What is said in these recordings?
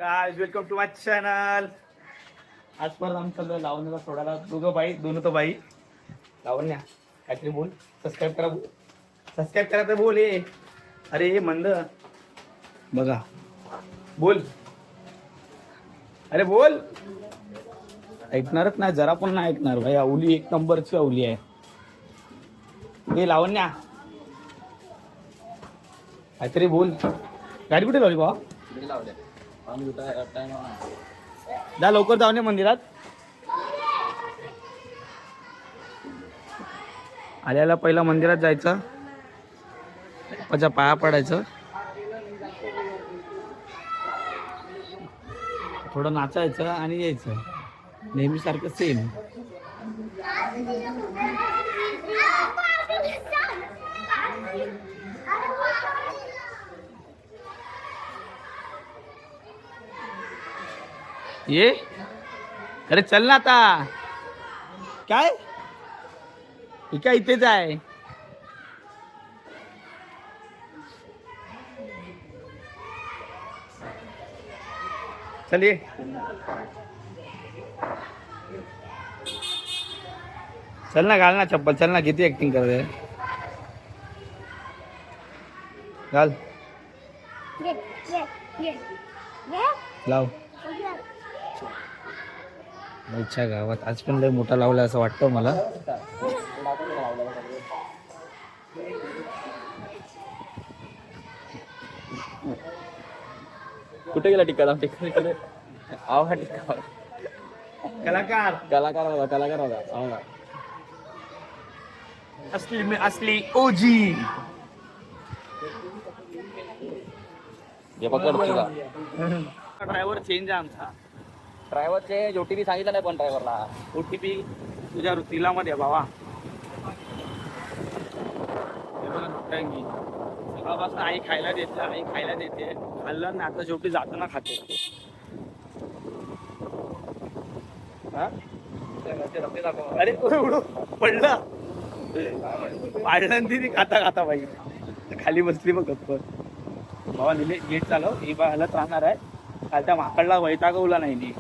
Guys welcome to my channel. आज पण आम्ही चाललोय लावण्याला सोडायला. दोन तो बाई लावण्या काहीतरी बोल. सबस्क्राईब करा. सबस्क्राईब करा तर बोल. अरे मंद बघा बोल. अरे बोल. ऐकणारच नाही, जरा पण नाही ऐकणार भाई. अवली एक नंबरची अवली आहे. हे लावण्या काहीतरी बोल. गाडी कुठे लावली भावा? जा लवकर जाऊन या मंदिरात. आल्याला पहिला मंदिरात जायचं, बाप्पाच्या पाया पडायचं, थोडं नाचायचं आणि यायचं. नेहमी सारखं सेम. ये अरे चल ना आता. काय काय इथेच आहे. चल ये. चल ना, घाल ना चप्पल. चल ना, किती ऍक्टिंग करते. घाल. लाव. अच्छा गावात आज पण लय मोठा लावला असं वाटतं मला. कुठे गेला टिक्का? टिक्का आव हा टिक्का. कलाकार कलाकार होता. असली में असली ओजी. हे पकड तुला. ड्रायव्हर चेंज आहे आमचा. ड्रायव्हरचे ओटीपी सांगितलं नाही पण ड्रायव्हरला. ओटीपी तुझ्या रुतीला मध्ये बाबा. सकाळपासून आई खायला देते. खाल्लं ना आता शेवटी जाताना खाते. अरे एवढं पडलं. पाडलं ती खाता बाई खाली बसली बघ गप्प. बाबा निले गेट चालव. ही बा हलत राहणार आहे. काल त्या माकडला वैतागवला नाही नी.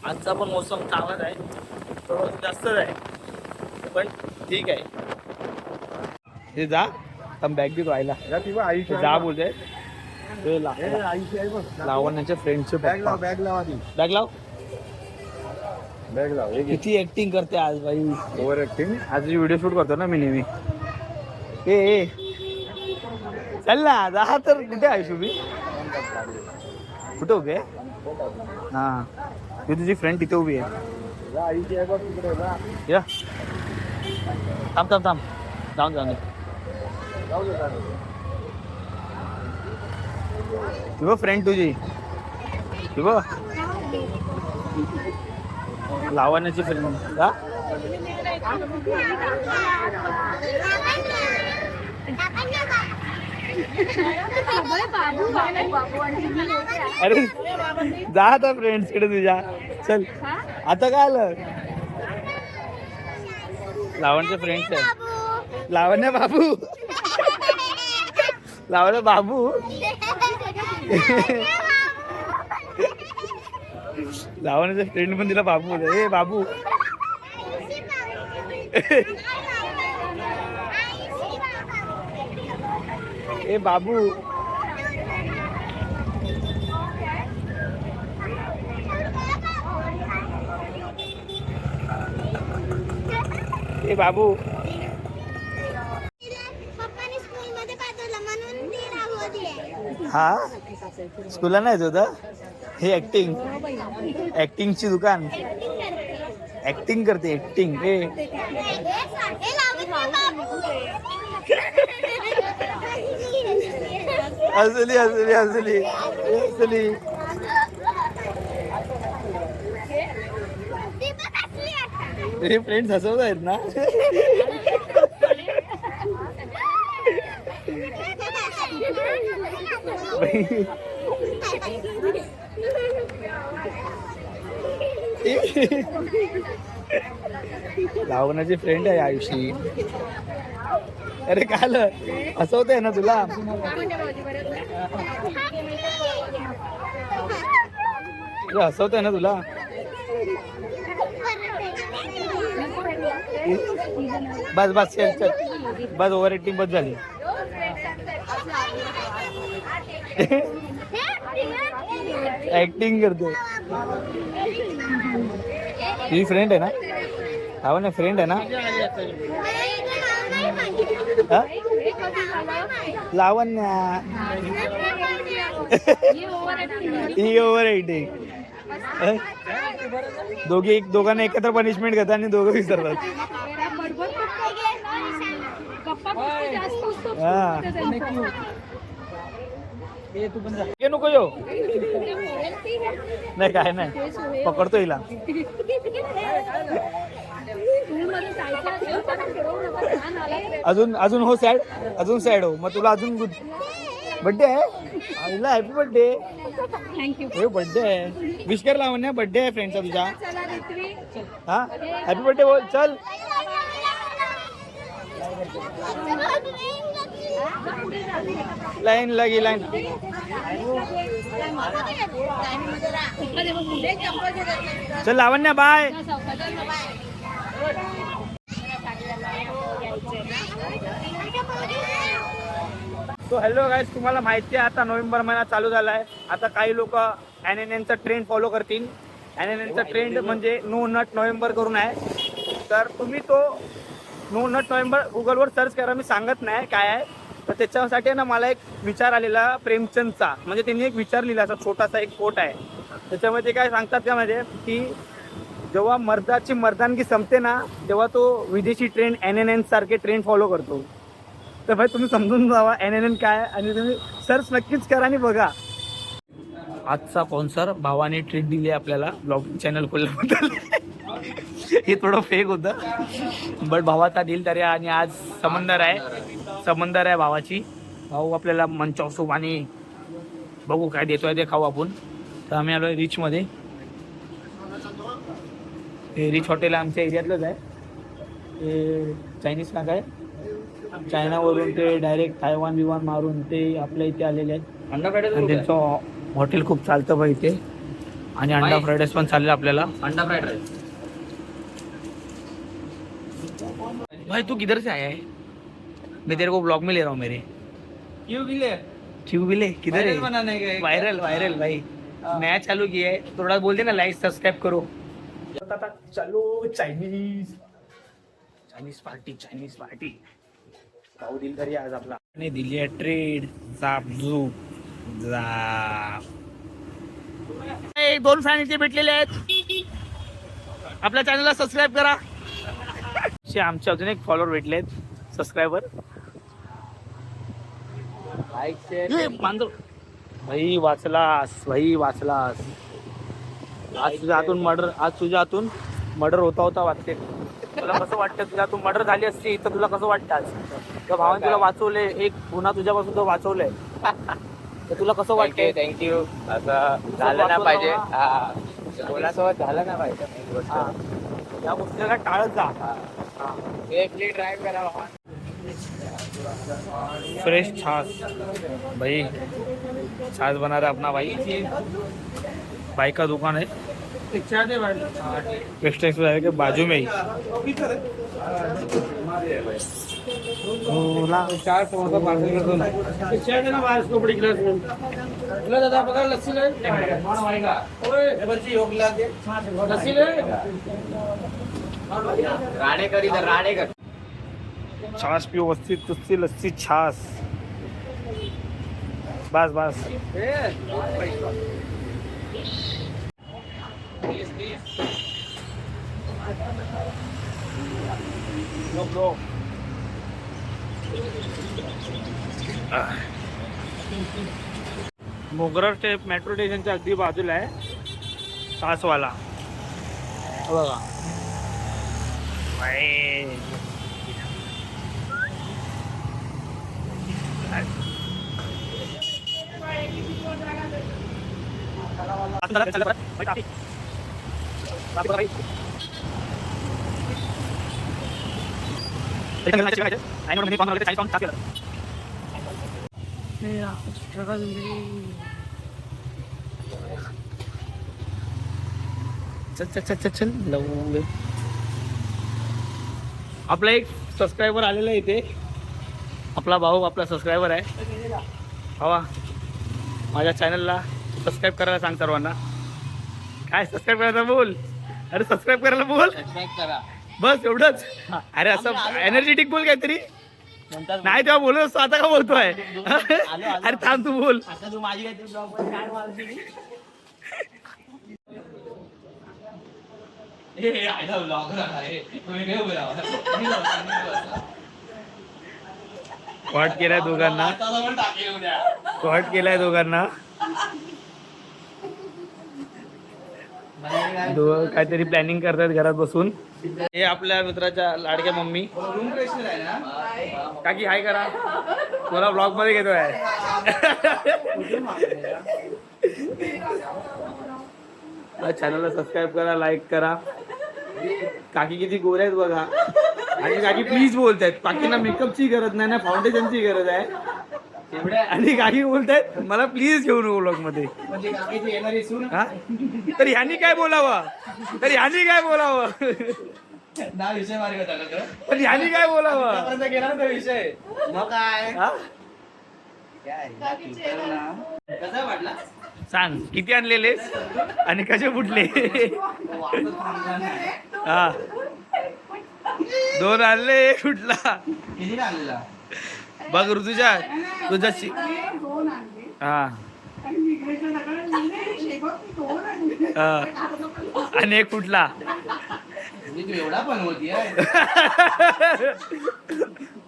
आजचा पण मोसम चांगलाच आहे. थोडं जास्तच आहे पण ठीक आहे. हे जा बॅग देतो आईला. जा बोलते. लावण्याच्या फ्रेंडचे बॅग लाव. किती ऍक्टिंग करते आज बाई. Over acting. आज व्हिडिओ शूट करतो ना मी नेहमी. ए चल ना जा. तर कुठे आहे शुभी? कुठे उभी आहे? हा मी तुझी फ्रेंड तिथे उभी आहे. या थांब जाऊन तुझी फ्रेंड तुझी लावण्याची फ्रेंड का? अरे जा आता फ्रेंड्स कडे तुझ्या. चल आता काय आलं. लावणचे फ्रेंड्स आहे. लावण्या बाबू. लावण्याचा फ्रेंड पण तिला बाबू होता. ए बाबू. ए बाबू. ए बाबू. हा स्कूलला नाही होतं. हे ऍक्टिंगची दुकान. ऍक्टिंग करते ऍक्टिंग. असली. फ्रेंड्स हसवत आहेत ना. लावण्याची फ्रेंड आहे आयुषी. अरे काय असं होतंय ना तुला. हसवतंय ना तुला. बस बस चल चल बस ओव्हर ऍक्टिंग बस झाली. ऍक्टिंग करतो. ही फ्रेंड आहे ना. लावण्या फ्रेंड आहे ना. लावण्या ही ओव्हर ऍक्टिंग. दोघांना एकत्र पनिशमेंट करतात आणि दोघं विसरतात. हा नको येऊ. नाही काय नाही पकडतो हिला. अजून हो सॅड. अजून सॅड हो. मग तुला अजून बर्थडे आहे. हिला हॅपी बर्थडे. हे बर्थडे आहे. विश कर लावण्या. बर्थडे आहे फ्रेंडचा तुझा. हा हॅपी बर्थडे बोल चल. लाईन लगी लाईन. चल लावण्या बाय. सो हॅलो गाईज, तुम्हाला माहिती आहे आता नोव्हेंबर महिना चालू झाला आहे. आता काही लोक NNNचा ट्रेंड फॉलो करतील. NNNचा ट्रेंड म्हणजे नो नट नोव्हेंबर करून आहे. तर तुम्ही तो नो नट नोव्हेंबर गुगलवर सर्च करा. मी सांगत नाही काय आहे. तर त्याच्यासाठी ना मला एक विचार आलेला प्रेमचंदचा. म्हणजे त्यांनी एक विचार लिहिला असा छोटासा एक कोट आहे. त्याच्यामध्ये काय सांगतात त्यामध्ये की जेव्हा मर्दाची मर्दानगी संपते ना तेव्हा तो विदेशी ट्रेंड NNN सारखे ट्रेंड फॉलो करतो. तर भाई तुम्ही समजून जावा NNN काय आहे आणि तुम्ही सर्च नक्कीच करा आणि बघा. आजचा स्पॉन्सर भावाने ट्रीट दिली आपल्याला ब्लॉगिंग चॅनल खोलल्याबद्दल. हे थोडं फेक होतं बट भावाचा दिल तरी. आणि आज समंदर आहे भावाची. भाऊ आपल्याला मंचाव सूप आणि बघू काय देतोय ते खाऊ आपण. तर आम्ही आलो रिचमध्ये. हे रिच हॉटेल आमच्या एरियातलंच आहे. ते चायनीज नाका आहे. चायनावरून ते डायरेक्ट तायवान बिवान मारून ते आपल्या इथे आलेले आहेत. अंडा फ्राईड राईस त्यांचं हॉटेल खूप चालतं भाई इथे. आणि अंडा फ्राईड राईस पण चाललं आपल्याला. अंडा फ्राईड राईस. भाई तू किधर से आया है? मैं तेरे को ब्लॉग में ले रहा हूँ मेरे. क्यों भी ले किधर है? वायरल भाई नया चालू किया है. थोड़ा बोलते ना लाइक सब्सक्राइब करो. चलो चायनीज पार्टी. भाऊ दिल तरी आज आपला दिली आहे ट्रेड. दोन फॅन इथे भेटलेले आहेत. आपल्या चॅनलला सबस्क्राईब करा. आमचे अजून एक फॉलोअर भेटलेत सबस्क्रायबर. भाई वाचलास. आज तुझ्या हातून मर्डर होता वाटते. तुला कसं वाटतं? तुझ्या हातून मर्डर झाली असती तर तुला कसं वाटतं? आज त्या भावाने तुला वाचवले. एक गुन्हा तुझ्यापासून तो वाचवलंय. तर तुला कसं वाटतंय? थँक्यू. असं झालं ना पाहिजे. कोणासोबत झालं ना पाहिजे. या गोष्टीला टाळत जा. ट्राय करा. फ्रेश छाछ भाई. छाछ बना रहा अपना भाई का दुकान है. एक्सटेंस के बाजू में ही. चार समोसा पार्सल कर दो ना. देना बाहर इसको बड़ी गिलास में. बोला दादा पकड़ लस्सी ले. ओए बच्ची हो गिलास दे. लस्सी ले. राणेकर छाछ पिओ. वस्ती लस्सी छाछ. बस मोगरा मेट्रो स्टेशनच्या अगदी बाजूला आहे छाछवाला. बघा चल चल चल चल चल लवकर. आपला एक सबस्क्रायबर आलेला आहे इथे. आपला भाऊ आपला सबस्क्रायबर आहे. भावा माझ्या चॅनलला सबस्क्राईब करायला सांग सर्वांना. काय सबस्क्राईब करायला बोल. अरे सबस्क्राईब करायला बोल. बस एवढंच. अरे असं एनर्जेटिक बोल काहीतरी. नाही तेव्हा बोलत असतो, आता का बोलतोय. अरे थांब तू बोल. तू माझी काहीतरी ब्लॉग मध्ये काय मारली. कॉट केलाय दोघांना. कॉट केलाय दोघांना. दोघं काहीतरी प्लॅनिंग करतात घरात बसून. हे आपल्या मित्राच्या लाडक्या मम्मी. काकी हाय करा. मला ब्लॉग मध्ये घेतोय. चॅनलला सबस्क्राईब करा, लाईक करा. काकी किती गोऱ्या आहेत बघा. आणि काकी प्लीज बोलतायत. काकींना मेकअपची गरज नाही ना, फाउंडेशनची गरज आहे. आणि काकी बोलतायत मला प्लीज घेऊन ब्लॉग मध्ये. हा तर ह्यांनी काय बोलावं. तर ह्यांनी काय बोलावं. विषय मार्ग होता पण ह्यांनी काय बोलावं. गेला ना विषय. मग काय हा कसा वाटला. सांग किती आणलेलेस आणि कसे फुटले. हा 2 आणले, एक फुटला. किती आणलेला बघ ऋतुजा तुझा हा आणि एक फुटला. तू एवढा पण होती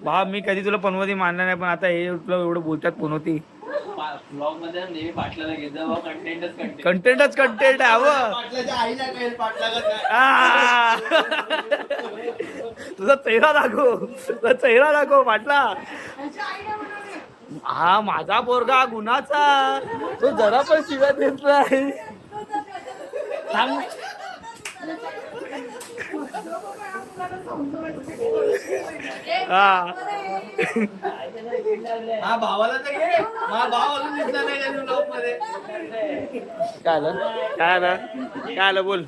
भाव मी कधी तुला पनवती मानलं नाही, पण आता हे तुला एवढं बोलतात पनवती. ब्लॉग मध्ये नेहमी पाटलाला घेत जा. कंटेंटच कंटेंट आहे हवं. तुझा चेहरा दाखव. तुझा चेहरा दाखव पाटला. हा माझा पोरगा गुन्हाचा. तो जरा पण शिव्या देत नाही. सांग हा भावाला तर घे. हा भाव अजून दिसला नाही ब्लॉग मध्ये. काय आलं. काय आलं. काय आलं बोल.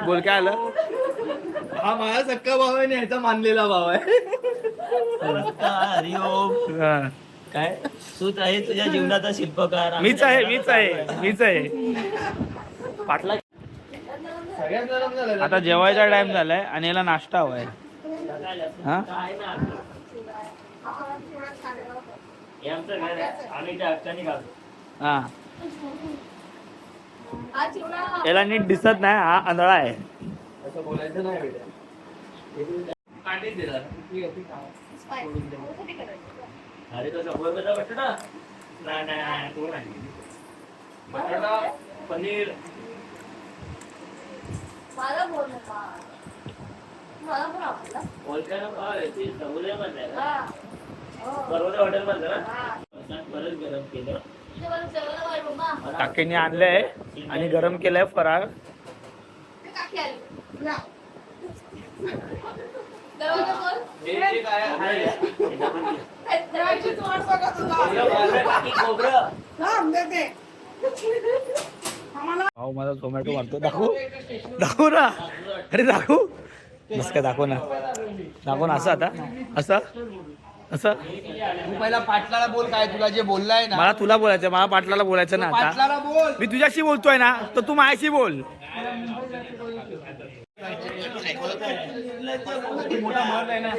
बोल काय आलं. हा माझा सक्का भाव आहे. ह्याचा मानलेला भाव आहे. हरिओम. हा काय तूच आहे तुझ्या जीवनाचा शिल्पकार. मीच आहे मीच आहे मीच आहे. पाटला सगळ्यात गरम झालं. आता जेवायचा टाइम झालाय आणि याला नाश्ता हवाय. हा हा याला नीट दिसत नाही. हा आंधळा आहे. असं बोलायचं नाही बेटा. काढीच देणार. अरे तो शंभर रुपयाचा बटाटा. नाही तो नाही. बटाटा पनीर. मला बोल नका. मला पण आवडला. ओळखायला पाहिजे. ती समुद्रामध्ये आहे ना. हा. पर्वत हॉटेल मध्ये ना. बरंच गरम केलं. तुझ्या मला जेवायला पाहिजे मम्मा. काकीने आणलंय आणि गरम केलंय फराळ. ते काकी आली. या. जेवायला बोल. हे काय आहे? जेवायची तोंड बघा तुला. काकी खोबरं. थांब देते. भाऊ माझा झोमॅटो मारतो. दाखवू दाखवू ना. अरे दाखवू. बस काय दाखव ना. दाखव ना. असं आता असं असं. तू पहिला पाटलाला बोल. काय तुला जे बोललाय ना. मला तुला बोलायचं. मला पाटलाला बोलायचं ना. आता पाटलाला बोल. मी तुझ्याशी बोलतोय ना, तर तू माझ्याशी बोल. मोठा महल आहे ना.